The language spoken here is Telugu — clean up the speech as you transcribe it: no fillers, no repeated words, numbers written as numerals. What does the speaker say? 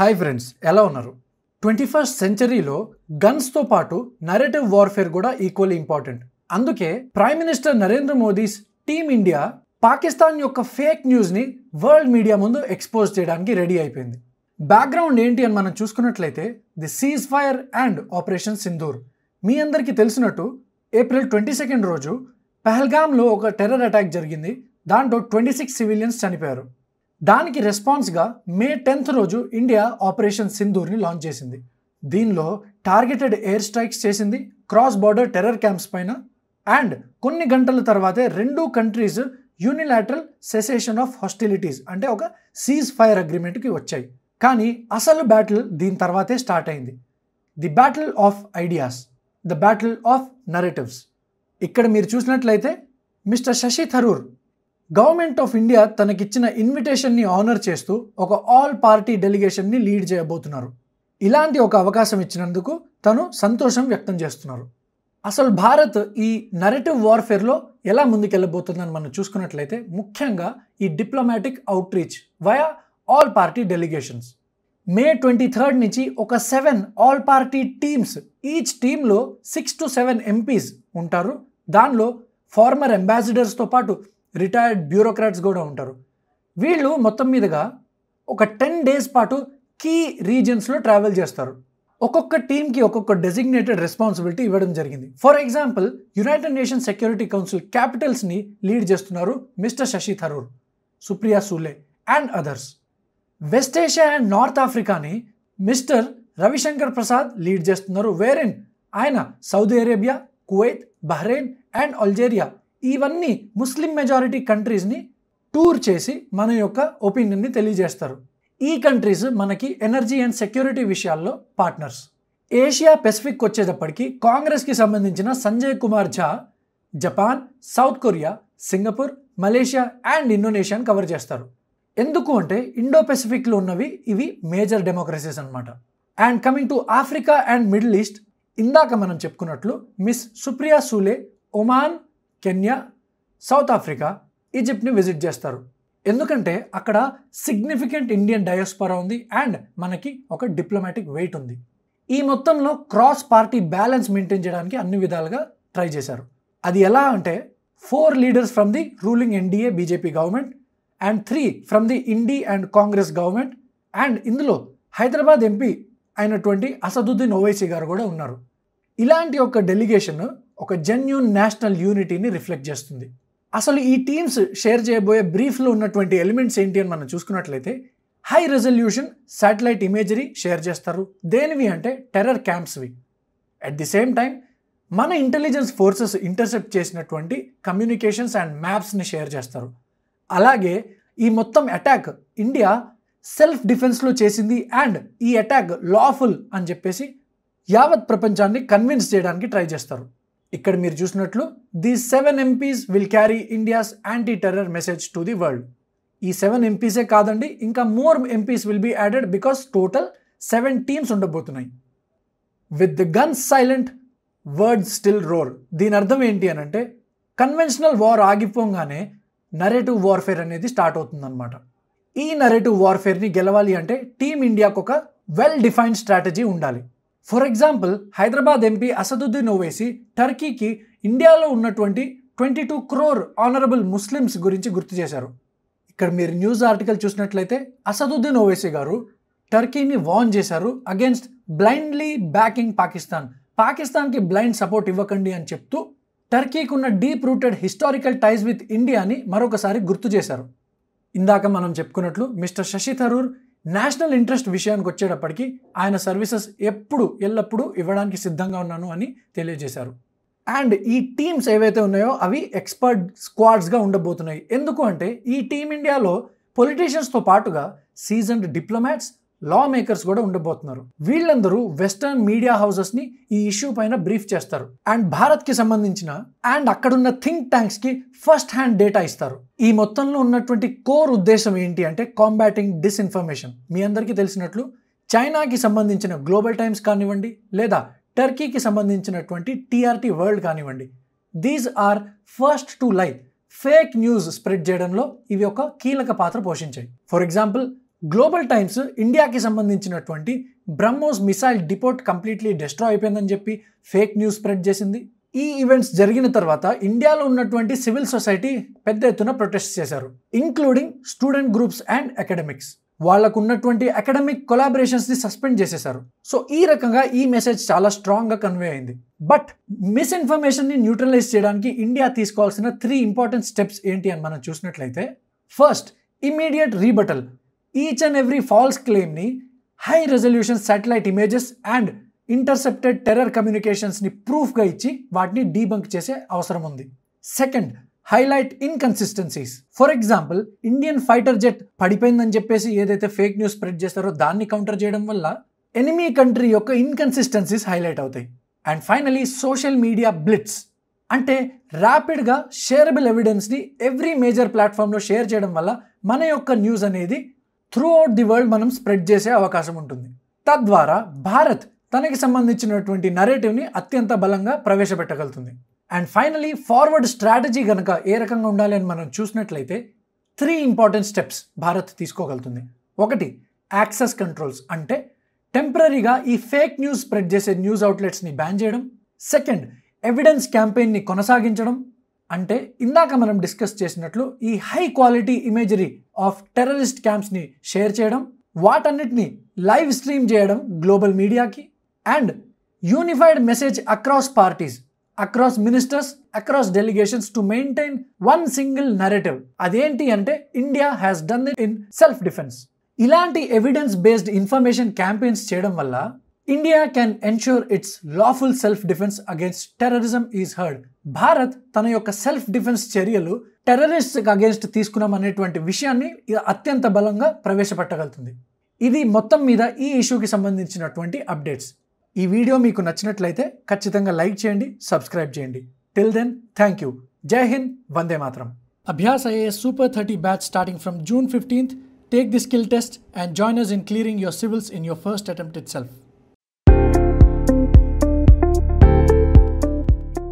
హాయ్ ఫ్రెండ్స్, ఎలా ఉన్నారు? 21st సెంచరీలో గన్స్తో పాటు నరేటివ్ వార్ఫేర్ కూడా ఈక్వల్లీ ఇంపార్టెంట్. అందుకే prime minister Narendra Modi's team India Pakistan యొక్క ఫేక్ న్యూస్ని వరల్డ్ మీడియా ముందు ఎక్స్పోజ్ చేయడానికి రెడీ అయిపోయింది. బ్యాక్గ్రౌండ్ ఏంటి అని మనం చూసుకున్నట్లయితే the cease fire and operation Sindoor. మీ అందరికీ తెలిసినట్టు ఏప్రిల్ 22 రోజు పహల్గామ్లో ఒక టెర్రర్ అటాక్ జరిగింది. దాంట్లో 26 సివిలియన్స్ చనిపోయారు. దానికి రెస్పాన్స్గా మే 10th రోజు ఇండియా ఆపరేషన్ సింధూర్ని లాంచ్ చేసింది. దీనిలో టార్గెటెడ్ ఎయిర్ స్ట్రైక్స్ చేసింది క్రాస్ బార్డర్ టెర్రర్ క్యాంప్స్ పైన. అండ్ కొన్ని గంటల తర్వాతే రెండు కంట్రీస్ యూనిలాటరల్ సెసేషన్ ఆఫ్ హాస్టిలిటీస్ అంటే ఒక సీజ్ ఫైర్ అగ్రిమెంట్కి వచ్చాయి. కానీ అసలు బ్యాటిల్ దీని తర్వాతే స్టార్ట్ అయింది. The battle of ideas, the battle of narratives. ఇక్కడ మీరు చూసినట్లయితే mister Shashi Tharoor government of India తనకిచ్చిన ఇన్విటేషన్ని ఆనర్ చేస్తూ ఒక ఆల్ పార్టీ డెలిగేషన్ని లీడ్ చేయబోతున్నారు. ఇలాంటి ఒక అవకాశం ఇచ్చినందుకు తను సంతోషం వ్యక్తం చేస్తున్నారు. అసలు భారత్ ఈ నరేటివ్ వార్ఫేర్లో ఎలా ముందుకెళ్ళబోతుందని మనం చూసుకున్నట్లయితే ముఖ్యంగా ఈ diplomatic outreach via all party delegations. May 23rd నుంచి ఒక 7 ఆల్ పార్టీ టీమ్స్, ఈచ్ టీంలో 6 to 7 MPs ఉంటారు. దానిలో ఫార్మర్ అంబాసిడర్స్తో పాటు రిటైర్డ్ బ్యూరోక్రాట్స్ కూడా ఉంటారు. వీళ్ళు మొత్తం మీదుగా ఒక 10 days పాటు కీ రీజియన్స్లో ట్రావెల్ చేస్తారు. ఒక్కొక్క టీంకి ఒక్కొక్క డెసిగ్నేటెడ్ రెస్పాన్సిబిలిటీ ఇవ్వడం జరిగింది. For example United Nations Security Council క్యాపిటల్స్ని లీడ్ చేస్తున్నారు mister Shashi Tharoor, Supriya Sule and others. West Asia and north ఆఫ్రికాని మిస్టర్ రవిశంకర్ ప్రసాద్ లీడ్ చేస్తున్నారు. వేరెన్ ఆయన Saudi Arabia, Kuwait, Bahrain and Algeria ఇవన్నీ ముస్లిం మెజారిటీ కంట్రీస్ని టూర్ చేసి మన యొక్క ఒపీనియన్ని తెలియజేస్తారు. ఈ కంట్రీస్ మనకి ఎనర్జీ అండ్ సెక్యూరిటీ విషయాల్లో పార్ట్నర్స్. ఏషియా పెసిఫిక్ వచ్చేటప్పటికి కాంగ్రెస్కి సంబంధించిన Sanjay Kumar Jha Japan, south Korea, Singapore, Malaysia and ఇండోనేషియాని కవర్ చేస్తారు. ఎందుకు అంటే ఇండో పెసిఫిక్లో ఉన్నవి ఇవి మేజర్ డెమోక్రసీస్ అనమాట. And coming to Africa and middle east, ఇందాక మనం చెప్పుకున్నట్లు miss Supriya Sule Oman, Kenya, south Africa, ఈజిప్ట్ని విజిట్ చేస్తారు. ఎందుకంటే అక్కడ సిగ్నిఫికెంట్ ఇండియన్ డయాస్పోరా ఉంది అండ్ మనకి ఒక డిప్లొమాటిక్ వెయిట్ ఉంది. ఈ మొత్తంలో క్రాస్ పార్టీ బ్యాలెన్స్ మెయింటైన్ చేయడానికి అన్ని విధాలుగా ట్రై చేశారు. అది ఎలా అంటే 4 leaders from the ruling NDA BJP government and 3 from the INDI and Congress government. And ఇందులో హైదరాబాద్ ఎంపీ అయినటువంటి అసదుద్దీన్ ఓవైసీ గారు కూడా ఉన్నారు. ఇలాంటి ఒక డెలిగేషన్ ఒక జెన్యూన్ నేషనల్ యూనిటీని రిఫ్లెక్ట్ చేస్తుంది. అసలు ఈ టీమ్స్ షేర్ చేయబోయే బ్రీఫ్లో ఉన్నటువంటి ఎలిమెంట్స్ ఏంటి అని మనం చూసుకున్నట్లయితే high resolution satellite imagery share చేస్తారు. దేనివి అంటే టెర్రర్ క్యాంప్స్వి. అట్ ది సేమ్ టైం మన ఇంటెలిజెన్స్ ఫోర్సెస్ ఇంటర్సెప్ట్ చేసినటువంటి కమ్యూనికేషన్స్ అండ్ మ్యాప్స్ని షేర్ చేస్తారు. అలాగే ఈ మొత్తం అటాక్ ఇండియా సెల్ఫ్ డిఫెన్స్లో చేసింది అండ్ ఈ అటాక్ లాఫుల్ అని చెప్పేసి యావత్ ప్రపంచాన్ని కన్విన్స్ చేయడానికి ట్రై చేస్తారు. ఇక్కడ మీరు చూసినట్లు the 7 MPs will carry India's anti terror message to the world. ఈ 7 MPsే కాదండి, ఇంకా more MPs will be added because total 7 teams ఉండబోతున్నాయి. With the guns silent words still roar. దీని అర్థం ఏంటి అని అంటే కన్వెన్షనల్ వార్ ఆగిపోగానే నరేటివ్ వార్ఫేర్ అనేది స్టార్ట్ అవుతుందన్నమాట. ఈ నరేటివ్ వార్ఫేర్ని గెలవాలి అంటే టీమ్ ఇండియాకు ఒక వెల్ డిఫైన్డ్ స్ట్రాటజీ ఉండాలి. For example Hyderabad MP Asaduddin Owaisi టర్కీకి ఇండియాలో ఉన్నటువంటి 22 crore ఆనరబుల్ ముస్లిమ్స్ గురించి గుర్తు చేశారు. ఇక్కడ మీరు న్యూస్ ఆర్టికల్ చూసినట్లయితే అసదుద్దీన్ ఓవైసీ గారు టర్కీని వార్న్ చేశారు అగేన్స్ట్ బ్లైండ్లీ బ్యాకింగ్ పాకిస్తాన్. పాకిస్తాన్కి బ్లైండ్ సపోర్ట్ ఇవ్వకండి అని చెప్తూ టర్కీకి ఉన్న deep rooted historical ties with ఇండియాని మరొకసారి గుర్తు చేశారు. ఇందాక మనం చెప్పుకున్నట్లు mister Shashi Tharoor national interest విషయానికి వచ్చేటప్పటికి ఆయన సర్వీసెస్ ఎల్లప్పుడూ ఇవ్వడానికి సిద్ధంగా ఉన్నాను అని తెలియజేశారు. అండ్ ఈ టీమ్స్ ఏవైతే ఉన్నాయో అవి ఎక్స్పర్ట్ స్క్వాడ్స్గా ఉండబోతున్నాయి. ఎందుకు అంటే ఈ టీమ్ ఇండియాలో పొలిటీషియన్స్తో పాటుగా సీజన్డ్ డిప్లొమాట్స్, లా మేకర్స్ కూడా ఉండబోతున్నారు. వీళ్ళందరూ వెస్టర్న్ మీడియా హౌసెస్ని ఈ ఇష్యూ పైన బ్రీఫ్ చేస్తారు అండ్ భారత్కి సంబంధించిన అండ్ అక్కడున్న థింక్ ట్యాంక్స్కి ఫస్ట్ హ్యాండ్ డేటా ఇస్తారు. ఈ మొత్తంలో ఉన్నటువంటి కోర్ ఉద్దేశం ఏంటి అంటే కాంబాటింగ్ డిస్ఇన్ఫర్మేషన్. మీ అందరికీ తెలిసినట్లు చైనాకి సంబంధించిన గ్లోబల్ టైమ్స్ కానివ్వండి లేదా టర్కీకి సంబంధించినటువంటి TRT వరల్డ్ కానివ్వండి, these are first to lie fake news spread చేయడంలో ఇవి ఒక కీలక పాత్ర పోషించాయి. ఫర్ ఎగ్జాంపుల్ గ్లోబల్ టైమ్స్ ఇండియాకి సంబంధించినటువంటి BrahMos missile depot completely destroy అయిపోయిందని చెప్పి ఫేక్ న్యూస్ స్ప్రెడ్ చేసింది. ఈ ఈవెంట్స్ జరిగిన తర్వాత ఇండియాలో ఉన్నటువంటి సివిల్ సొసైటీ పెద్ద ఎత్తున ప్రొటెస్ట్ చేశారు, including student groups and academics. వాళ్ళకు ఉన్నటువంటి అకాడమిక్ కొలాబరేషన్స్ని సస్పెండ్ చేసేశారు. సో ఈ రకంగా ఈ మెసేజ్ చాలా స్ట్రాంగ్గా కన్వే అయింది. బట్ మిస్ఇన్ఫర్మేషన్ని న్యూట్రలైజ్ చేయడానికి ఇండియా తీసుకోవాల్సిన 3 ఇంపార్టెంట్ స్టెప్స్ ఏంటి అని మనం చూసినట్లయితే, first, immediate rebuttal. Each and every false క్లెయిమ్ని high resolution satellite images and intercepted terror కమ్యూనికేషన్స్ని ప్రూఫ్గా ఇచ్చి వాటిని డీబంక్ చేసే అవసరం ఉంది. Second, highlight inconsistencies. For example, Indian fighter jet పడిపోయిందని చెప్పేసి ఏదైతే ఫేక్ న్యూస్ స్ప్రెడ్ చేస్తారో దాన్ని కౌంటర్ చేయడం వల్ల ఎనిమీ కంట్రీ యొక్క ఇన్కన్సిస్టెన్సీస్ హైలైట్ అవుతాయి. And finally, social media blitz. అంటే ర్యాపిడ్గా షేరబుల్ ఎవిడెన్స్ని ఎవ్రీ మేజర్ ప్లాట్ఫామ్లో షేర్ చేయడం వల్ల మన యొక్క న్యూస్ అనేది త్రూ అవుట్ ది వరల్డ్ మనం స్ప్రెడ్ చేసే అవకాశం ఉంటుంది. తద్వారా భారత్ తనకి సంబంధించినటువంటి నరేటివ్ని అత్యంత బలంగా ప్రవేశపెట్టగలుగుతుంది. అండ్ ఫైనలీ, ఫార్వర్డ్ స్ట్రాటజీ కనుక ఏ రకంగా ఉండాలి అని మనం చూసినట్లయితే 3 ఇంపార్టెంట్ స్టెప్స్ భారత్ తీసుకోగలుగుతుంది. ఒకటి, యాక్సెస్ కంట్రోల్స్. అంటే టెంపరీగా ఈ ఫేక్ న్యూస్ స్ప్రెడ్ చేసే న్యూస్ అవుట్లెట్స్ని బ్యాన్ చేయడం. సెకండ్, ఎవిడెన్స్ క్యాంపెయిన్ని కొనసాగించడం. అంటే ఇందాక మనం డిస్కస్ చేసినట్లు ఈ high quality imagery of terrorist క్యాంప్స్ని షేర్ చేయడం, వాటన్నిటిని లైవ్ స్ట్రీమ్ చేయడం గ్లోబల్ మీడియాకి. And unified message across parties, across ministers, across delegations to maintain one single narrative. అదేంటి అంటే India has done it in self defence. ఇలాంటి ఎవిడెన్స్ బేస్డ్ ఇన్ఫర్మేషన్ క్యాంపెయిన్స్ చేయడం వల్ల India can ensure it's lawful self defence against terrorism is heard. Bharat తన యొక్క సెల్ఫ్ డిఫెన్స్ చర్యలు టెర్రరిస్ట్ అగేన్స్ట్ తీసుకున్నాం అనేటువంటి విషయాన్ని అత్యంత బలంగా ప్రవేశపెట్టగలుగుతుంది. ఇది మొత్తం మీద ఈ ఇష్యూకి సంబంధించినటువంటి అప్డేట్స్. ఈ వీడియో మీకు నచ్చినట్లయితే ఖచ్చితంగా లైక్ చేయండి, సబ్స్క్రైబ్ చేయండి. Till then, thank you. జై Hind, Vande Mataram. Abhyas IAS Super 30 batch starting from June 15th. Take the skill test and join us in clearing your civils in your first attempt itself.